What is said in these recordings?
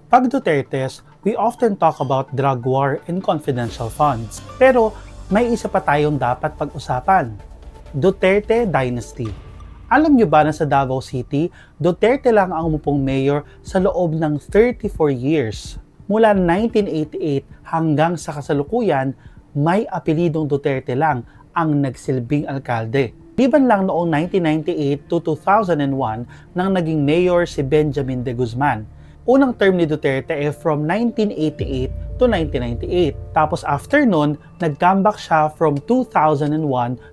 Pag Dutertes, we often talk about drug war and confidential funds. Pero may isa pa tayong dapat pag-usapan. Duterte Dynasty. Alam niyo ba na sa Davao City, Duterte lang ang umupong mayor sa loob ng 34 years. Mula 1988 hanggang sa kasalukuyan, may apelidong Duterte lang ang nagsilbing alkalde. Liban lang noong 1998 to 2001 nang naging mayor si Benjamin de Guzman. Unang term ni Duterte ay from 1988 to 1998. Tapos after nun, nag-comeback siya from 2001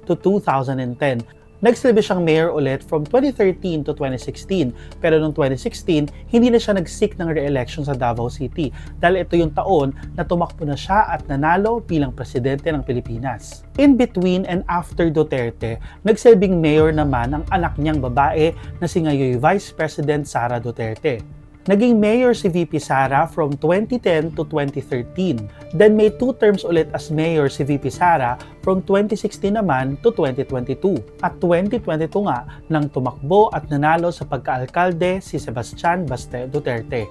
to 2010. Nagsilbi siyang mayor ulit from 2013 to 2016. Pero noong 2016, hindi na siya nag-seek ng re-election sa Davao City dahil ito yung taon na tumakbo na siya at nanalo bilang presidente ng Pilipinas. In between and after Duterte, nagsilbing mayor naman ang anak niyang babae na si ngayon Vice President Sara Duterte. Naging mayor si VP Sara from 2010 to 2013. Then may 2 terms ulit as mayor si VP Sara from 2016 naman to 2022. At 2022 nga nang tumakbo at nanalo sa pagkaalkalde si Sebastian Baste Duterte.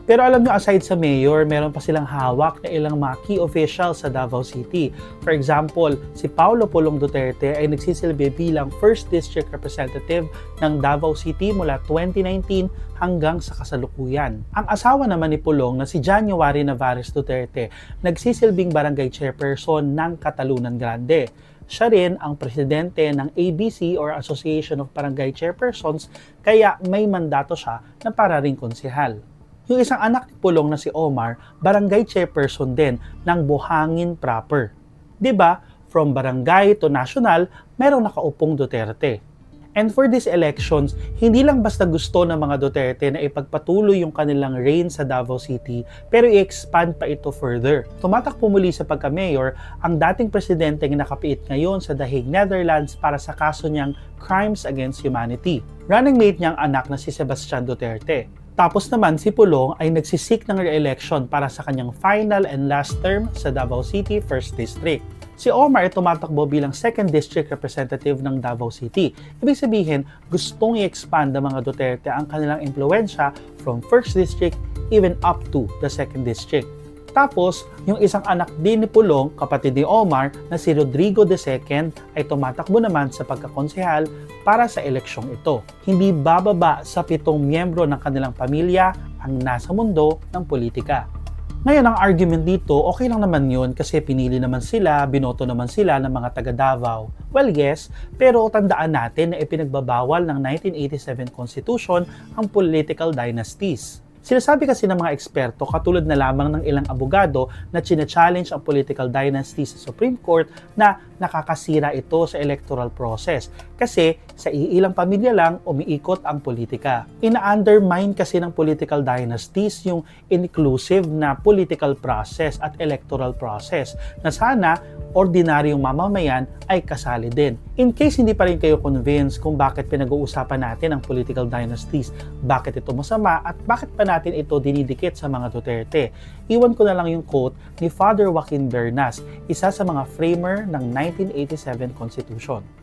Pero alam nyo, aside sa mayor, meron pa silang hawak na ilang mga key officials sa Davao City. For example, si Paulo Pulong Duterte ay nagsisilbi bilang 1st District Representative ng Davao City mula 2019 hanggang sa kasalukuyan. Ang asawa naman ni Pulong na si January Navarez Duterte, nagsisilbing barangay chairperson ng Catalunan Grande. Siya rin ang presidente ng ABC or Association of Barangay Chairpersons, kaya may mandato siya na para ring konsehal. Yung isang anak ni Pulong na si Omar, barangay chairperson din ng Buhangin proper. 'Di ba? From barangay to national, merong nakaupong Duterte. And for these elections, hindi lang basta gusto ng mga Duterte na ipagpatuloy yung kanilang reign sa Davao City, pero i-expand pa ito further. Tumatakbo muli sa pagka-mayor ang dating presidente ng nakapiit ngayon sa The Hague, Netherlands para sa kaso niyang Crimes Against Humanity. Running mate niyang anak na si Sebastian Duterte. Tapos naman si Pulong ay nagsisik ng re-election para sa kanyang final and last term sa Davao City 1st District. Si Omar ay tumatakbo bilang 2nd District Representative ng Davao City. Ibig sabihin, gustong i-expand ng mga Duterte ang kanilang impluensya from 1st District even up to the 2nd District. Tapos, yung isang anak din ni Pulong, kapatid ni Omar, na si Rodrigo II ay tumatakbo naman sa pagkakonsehal para sa eleksyong ito. Hindi bababa sa 7 miyembro ng kanilang pamilya ang nasa mundo ng politika. Ngayon, ang argument dito, okay lang naman yun kasi pinili naman sila, binoto naman sila ng mga taga Davao. Well, yes, pero tandaan natin na ipinagbabawal ng 1987 Constitution ang political dynasties. Sinasabi kasi ng mga eksperto, katulad na lamang ng ilang abogado na chine-challenge ang political dynasty sa Supreme Court na nakakasira ito sa electoral process kasi sa iilang pamilya lang umiikot ang politika. Ina-undermine kasi ng political dynasties yung inclusive na political process at electoral process na sana ordinaryong mamamayan ay kasali din. In case hindi pa rin kayo convinced kung bakit pinag-uusapan natin ang political dynasties, bakit ito masama at bakit pa natin ito dinidikit sa mga Duterte, iwan ko na lang yung quote ni Father Joaquin Bernas, isa sa mga framer ng 1987 Constitution.